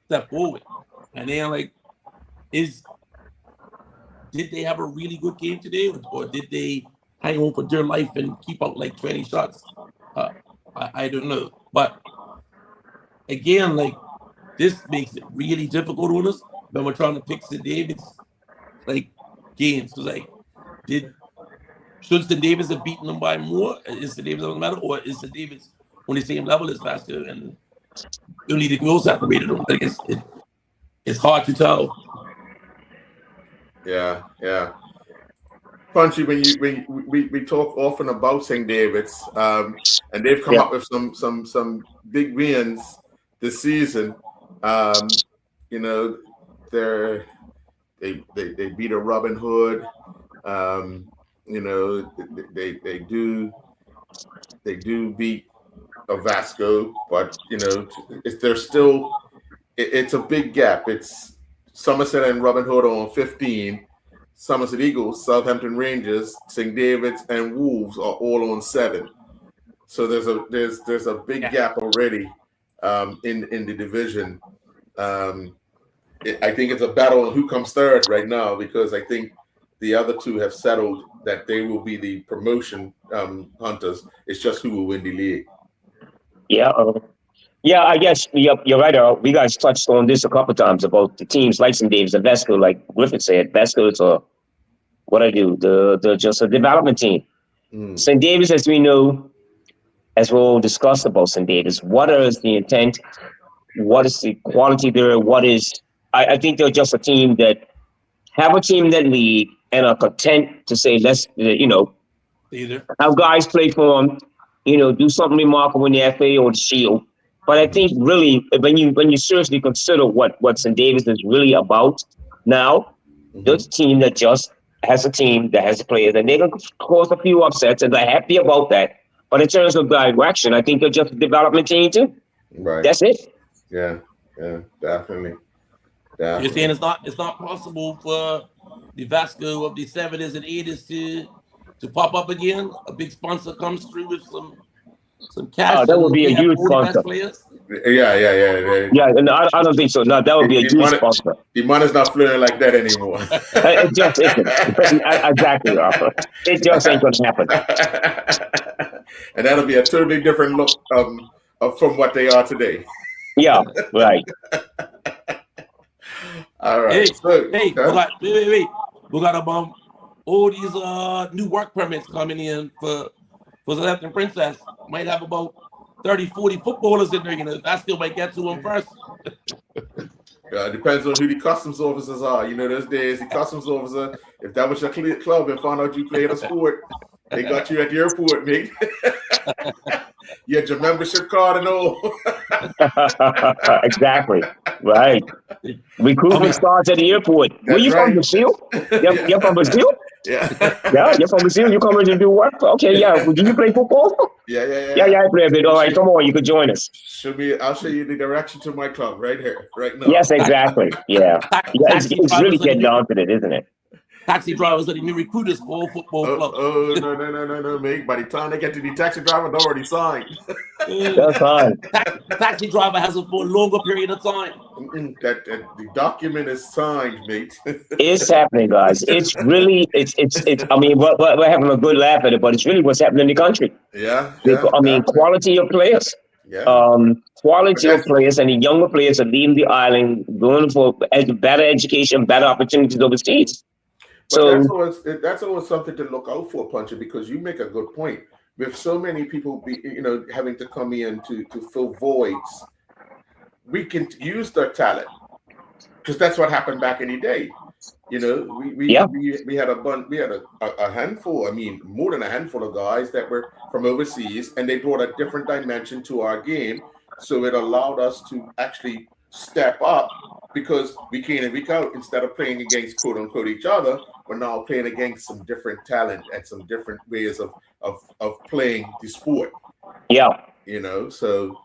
step forward. And then, like, did they have a really good game today, or did they hang on for dear life and keep out like 20 shots? I don't know. But again, like, this makes it really difficult on us when we're trying to pick St. David's like games. So, like, should St. David's have beaten them by more? Is St. David's doesn't matter, or is St. David's on the same level as Vasco and only the goals separated them? Like, it's hard to tell. Yeah. Punchy, when we talk often about St. David's, and they've come up with some big wins this season. They beat a Robin Hood. They do beat a Vasco, but it's a big gap. It's Somerset and Robin Hood are on 15. Somerset Eagles, Southampton Rangers, St. David's, and Wolves are all on 7. So there's a big gap already in the division. I think it's a battle on who comes third right now, because I think the other two have settled that they will be the promotion hunters. It's just who will win the league. Yeah, I guess you're right, Earl. We guys touched on this a couple of times about the teams like St. David's and Vasco. Like Griffith said, Vasco is they're just a development team. St. David's, as we know, as we all discussed about St. David's, what is the intent? What is the quality there? I think they're just a team that have a team in that league and are content to say, let's, have guys play for them, do something remarkable in the FA or the Shield. But I think really, when you seriously consider what St. David's is really about now, there's a team that just has a team that has players, and they're going to cause a few upsets, and they're happy about that. But in terms of direction, I think they're just a development team too. Right. That's it. Yeah, definitely. You're saying it's not possible for the Vasco of the 70s and 80s to pop up again? A big sponsor comes through with some cash. That would be a huge sponsor. Yeah. Yeah, and I don't think so. No, that would be a huge sponsor. The money's not flowing like that anymore. It just isn't. Exactly, Arthur. It just ain't going to happen. And that'll be a totally different look from what they are today. Yeah, right. All right. Hey, So, hey, wait. We got all these new work permits coming in for the Left and Princess. Might have about 30, 40 footballers in there. You know, that still might get to them first. It depends on who the customs officers are. You know, those days, the customs officer, if that was your club and found out you played a sport, they got you at the airport, mate. You had your membership card and all. Exactly. Right. Recruitment starts at the airport. Where you from, Brazil? You're from Brazil? Yeah. Yeah, you're from Brazil. You coming to do work? Okay, yeah. Well, do you play football? Yeah. Yeah, I play a bit. All right, come on, you could join us. I'll show you the direction to my club right here, right now. Yes, exactly. Yeah. It's really getting down to it, isn't it? Taxi drivers are the new recruiters for all football clubs. Oh, no, mate. By the time they get to the taxi driver, they're already signed. That's fine. Taxi driver has it for a longer period of time. The document is signed, mate. It's happening, guys. It's really, it's. I mean, we're having a good laugh at it, but it's really what's happening in the country. Yeah. I mean, quality of players. Yeah. Quality of players, and the younger players are leaving the island, going for better education, better opportunities overseas. But that's always something to look out for, Puncher, because you make a good point. With so many people having to come in to fill voids, we can use their talent, because that's what happened back in the day. You know, we had a handful, I mean, more than a handful of guys that were from overseas, and they brought a different dimension to our game. So it allowed us to actually step up, because week in and week out, instead of playing against quote unquote each other, we're now playing against some different talent and some different ways of playing the sport. Yeah. You know, so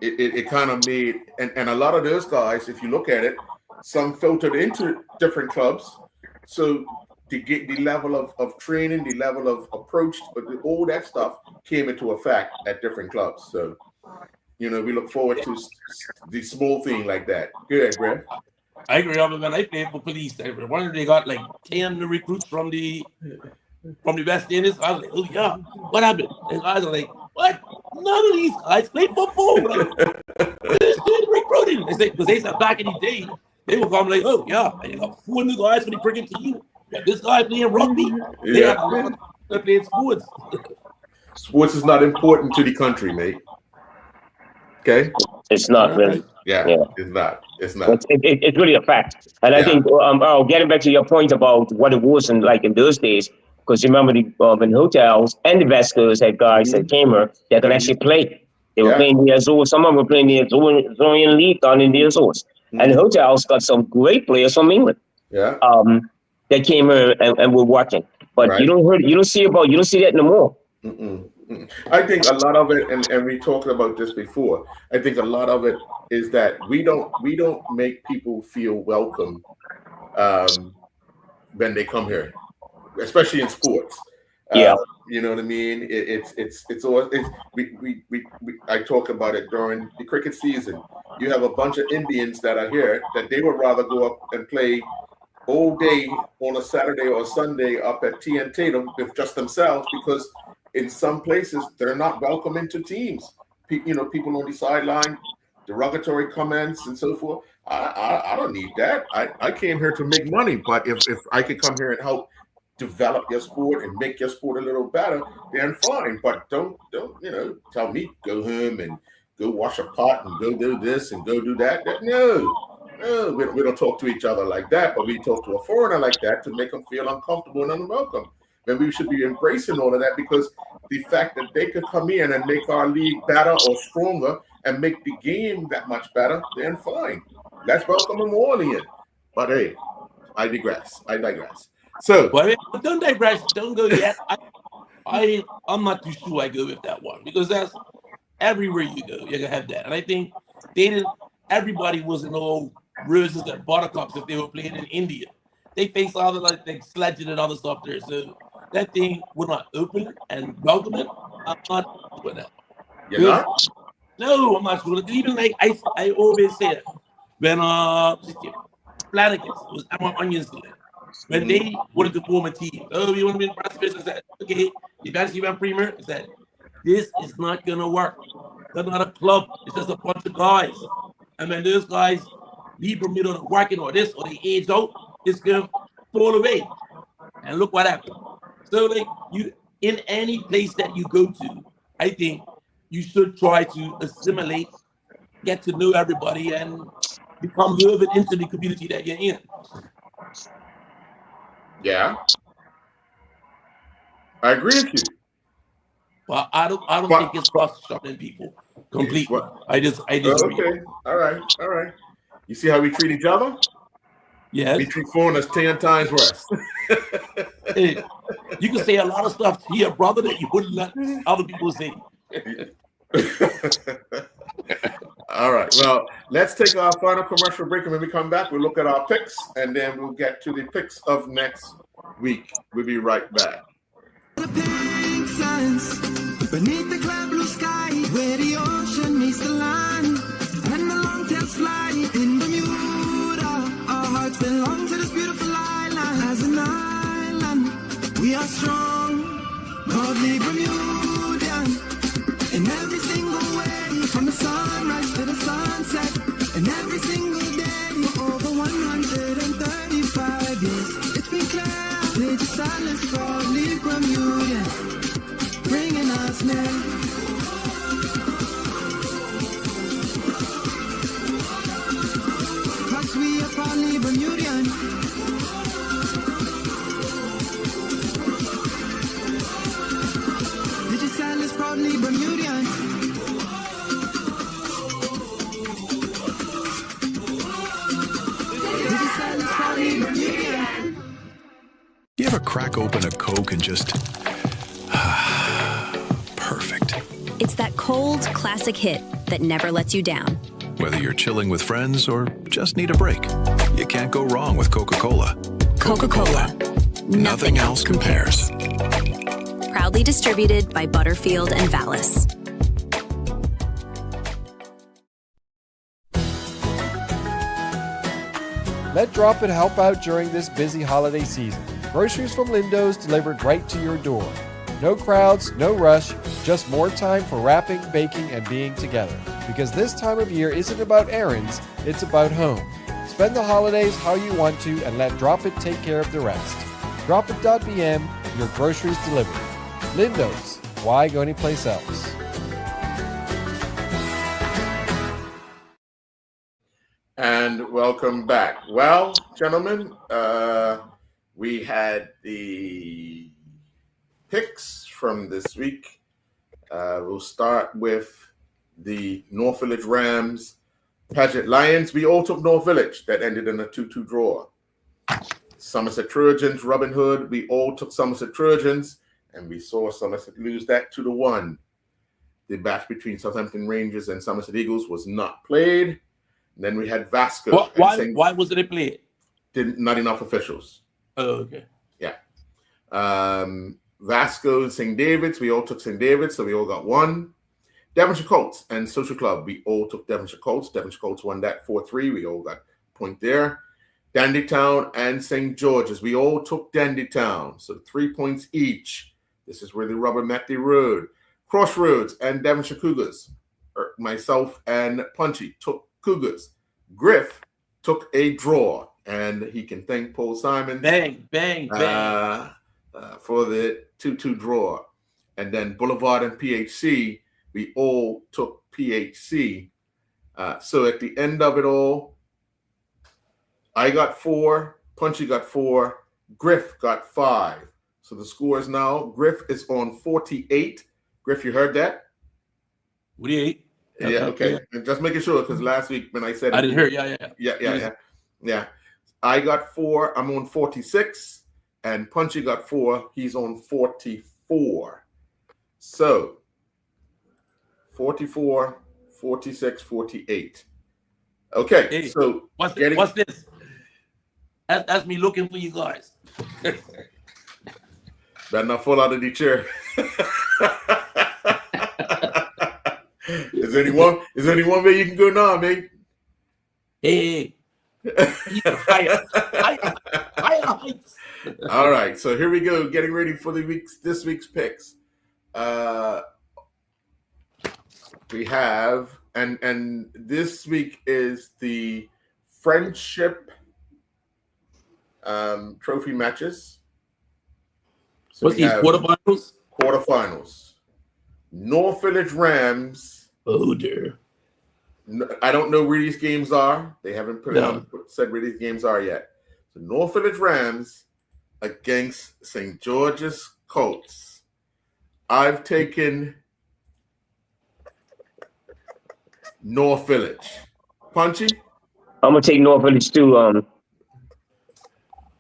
it kind of made, and a lot of those guys, if you look at it, some filtered into different clubs. So to get the level of training, the level of approach, all that stuff came into effect at different clubs. So, you know, we look forward to the small thing like that. Good, Brad. I agree. When I played for police, one they got like 10 recruits from the West Indies. I was like, oh yeah, what happened? And guys are like, what? None of these guys play football. Like, they're still recruiting. Because they said back in the day, they would come like, oh yeah, I got 4 new guys when they bring it to you. This guy playing rugby. They got a lot of playing sports. Sports is not important to the country, mate. Okay? It's not really. Yeah. It's not. It's really a fact. And I think, getting back to your point about what it was in those days, because you remember in hotels and the Vescos had guys that came here that could actually play. They were playing the Azores. Some of them were playing the Azorian League down in the Azores. And the hotels got some great players from England. Yeah. That came here and were working. But you don't see that no more. I think a lot of it, and we talked about this before, I think a lot of it is that we don't make people feel welcome when they come here, especially in sports. You know what I mean? It's always I talk about it during the cricket season. You have a bunch of Indians that are here that they would rather go up and play all day on a Saturday or Sunday up at T&T Tatum with just themselves, because in some places they're not welcome into teams. People on the sideline, derogatory comments and so forth. I don't need that. I came here to make money, but if I could come here and help develop your sport and make your sport a little better, then fine. But don't tell me go home and go wash a pot and go do this and go do that. No, we don't talk to each other like that, but we talk to a foreigner like that to make them feel uncomfortable and unwelcome. And we should be embracing all of that, because the fact that they could come in and make our league better or stronger and make the game that much better, then fine. Let's welcome them all in. But hey, I digress. So, don't digress. Don't go yet. I'm not too sure I go with that one, because that's everywhere you go. You're gonna have that, and I think everybody wasn't all roses and buttercups if they were playing in India. They faced all the sledging and other stuff there. So that thing would not open and welcome it. I'm not doing that. You're not? No, I'm not doing it. Even I always say it. When Flanagan was at my Onions there, when they wanted to form a team, you want to be in press? I said, okay, eventually went premier. I said, this is not gonna work. They're not a club. It's just a bunch of guys. And when those guys leave Bermuda to working or this or they age out, it's gonna fall away. And look what happened. So like you in any place that you go to, I think you should try to assimilate, get to know everybody, and become relevant into the community that you're in. Yeah, I agree with you. Well, I don't think it's cross-shuffling people completely. I disagree. Okay, all right. You see how we treat each other? Yes. We treat foreigners 10 times worse. Hey, you can say a lot of stuff to your brother that you wouldn't let other people say. All right. Well, let's take our final commercial break, and when we come back, we'll look at our picks, and then we'll get to the picks of next week. We'll be right back. The pink sands beneath the clear blue sky, where the ocean meets the land, and the long tails fly in Bermuda. Our hearts belong to this beautiful island. As an island, we are strong, proudly Bermudian. In every single way, from the sunrise to the sunset, and every single day for over 135 years. It's been clear, Lady Silence, proudly Bermudian, bringing us near. Cause we are proudly Bermudian. Lady Silence, proudly Bermudian. Lady Silence, proudly Bermudian. You ever crack open a Coke and just... perfect. It's that cold, classic hit that never lets you down. Whether you're chilling with friends or just need a break, you can't go wrong with Coca-Cola. Coca-Cola. Nothing else compares. Proudly distributed by Butterfield and Vallis. Let Drop It help out during this busy holiday season. Groceries from Lindo's delivered right to your door. No crowds, no rush, just more time for wrapping, baking, and being together. Because this time of year isn't about errands, it's about home. Spend the holidays how you want to and let Drop It take care of the rest. Dropit.bm, your groceries delivered. Lindo's, why go anyplace else? And welcome back. Well, gentlemen, we had the picks from this week. We'll start with the North Village Rams, Paget Lions. We all took North Village. That ended in a 2-2 draw. Somerset Trojans, Robin Hood. We all took Somerset Trojans, and we saw Somerset lose that 2-1. The match between Southampton Rangers and Somerset Eagles was not played. And then we had Vasco. Why wasn't it played? Not enough officials. Oh, okay. Yeah. Vasco and St. David's. We all took St. David's, so we all got one. Devonshire Colts and Social Club. We all took Devonshire Colts. Devonshire Colts won that 4-3. We all got a point there. Dandytown and St. George's. We all took Dandytown. So 3 points each. This is where the rubber met the road. Crossroads and Devonshire Cougars. Myself and Punchy took Cougars. Griff took a draw, and he can thank Paul Simons. Bang, bang, bang. For the 2-2 draw. And then Boulevard and PHC, we all took PHC. So at the end of it all, I got 4, Punchy got 4, Griff got 5. So the score is now, Griff is on 48. Griff, you heard that? 48. Yeah, okay. Yeah. Just making sure, because last week when I said I didn't hear. Yeah. I got 4. I'm on 46, and Punchy got 4. He's on 44. So 44, 46, 48. Okay. Hey, so what's this? That's me looking for you guys. Better not fall out of the chair. Is there any one way you can go now, mate? Hey. Higher heights. All right, so here we go. Getting ready for this week's picks. We have and this week is the friendship trophy matches. So What's we these have quarterfinals? quarterfinals. North Village Rams. Oh dear. I don't know where these games are. They haven't said where these games are yet. So North Village Rams against St. George's Colts. I've taken North Village. Punchy? I'm gonna take North Village too. I'm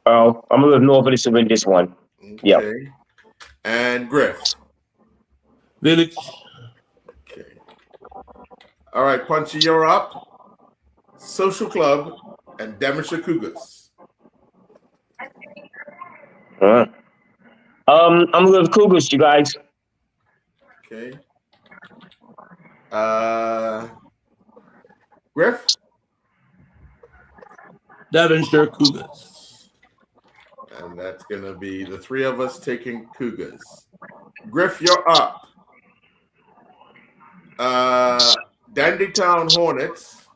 gonna go North Village to win this one. Okay. Yeah. And Griff. Village. Okay. All right, Punchy, you're up. Social Club and Devonshire Cougars. I'm gonna go with Cougars, you guys. Okay. Griff? Devonshire Cougars. And that's going to be the three of us taking Cougars. Griff, you're up. Dandytown Hornets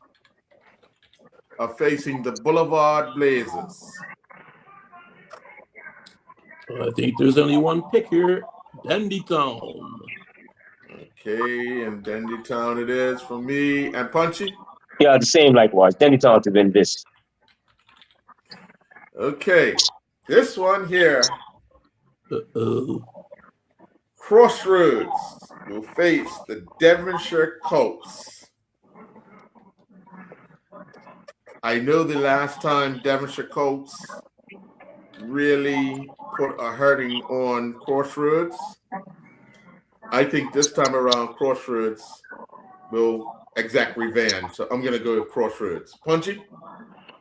are facing the Boulevard Blazers. I think there's only one pick here. Dandytown. Okay, and Dandytown it is for me. And Punchy? Yeah, the same likewise. Dandytown to win this. Okay, this one here. Uh-oh. Crossroads will face the Devonshire Colts. I know the last time Devonshire Colts really put a hurting on Crossroads. I think this time around Crossroads will exact revenge. So I'm going to go with Crossroads. Punchy?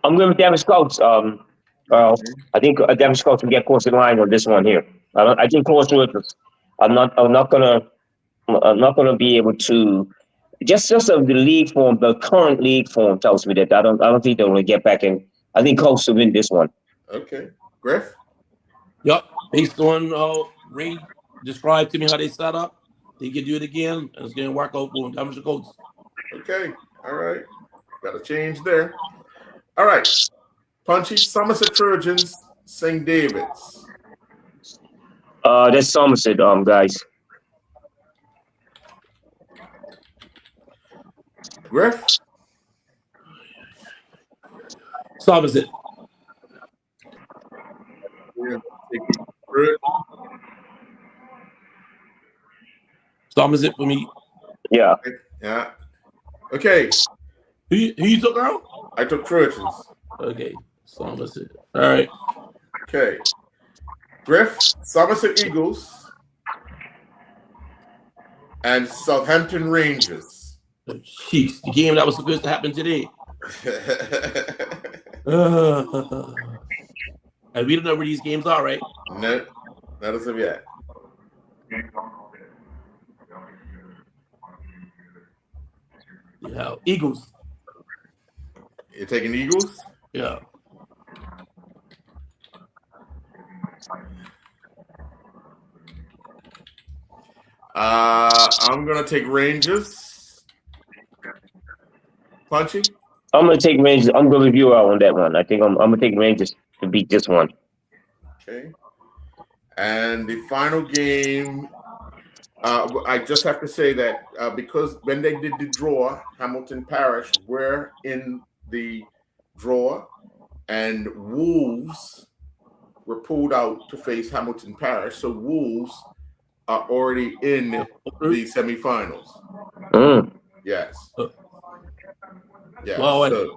I'm going with Devonshire Colts. I think Devonshire Colts can get across the line on this one here. I think Crossroads. I'm not gonna be able to. Just of the league form, the current league form tells me that I don't think they're gonna get back in. I think Colts will win this one. Okay, Griff. Yep. Based on Ray described to me how they set up, they can do it again, and it's gonna work out for them. Devonshire Colts. Okay, all right. Got a change there. All right, Punchy, Somerset Trojans, St. David's. That's Somerset, guys. Griff. Somerset. Somerset for me. Yeah. Yeah. Okay. Who you took out? I took Trojans. Okay. Somerset. All right. Okay. Griff, Somerset Eagles, and Southampton Rangers. Jeez, the game that was supposed to happen today. And we don't know where these games are, right? No, not as of yet. Yeah, Eagles. You're taking Eagles? Yeah. I'm gonna take Rangers. Punchy? I'm gonna take Rangers. I'm gonna review out on that one. I think I'm gonna take Rangers to beat this one. Okay. And the final game, I just have to say that because when they did the draw, Hamilton Parish were in the draw, and Wolves were pulled out to face Hamilton Parish. So Wolves are already in the semifinals. Yes. Yeah. Well, so,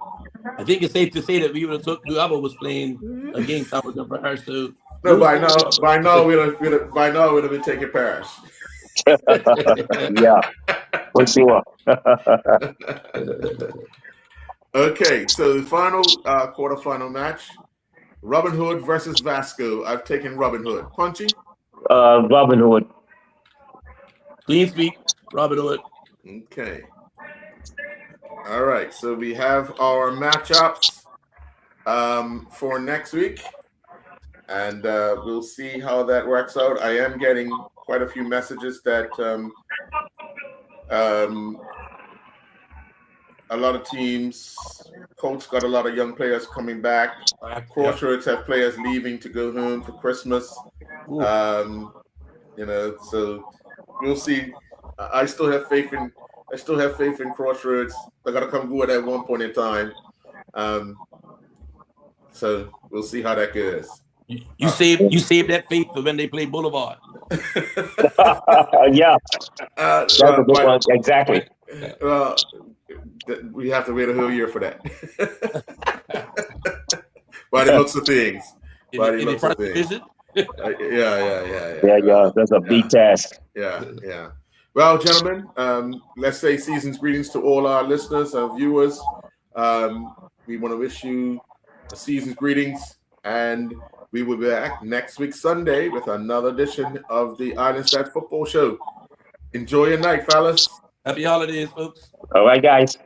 I think it's safe to say that we would have took whoever was playing against Hamilton Parish. So no, by now we'd have been taking Parish. Yeah, for sure. Okay, so the final quarterfinal match, Robin Hood versus Vasco. I've taken Robin Hood. Punchy? Robin Hood. Clean sweep, Robin Hood. Okay. All right, so we have our matchups for next week, and we'll see how that works out. I am getting quite a few messages that a lot of teams. Colts got a lot of young players coming back. Crossroads have players leaving to go home for Christmas. So we'll see. I still have faith in Crossroads. They're gonna come good at one point in time. So we'll see how that goes. You save that faith for when they play Boulevard. Yeah, that's a good one. Exactly. We have to wait a whole year for that. By the looks of things. In the first division? Yeah. That's a big task. Yeah. Well, gentlemen, let's say season's greetings to all our listeners, our viewers. We want to wish you a season's greetings, and we will be back next week Sunday with another edition of the Island Stat Football Show. Enjoy your night, fellas. Happy holidays, folks. All right, guys.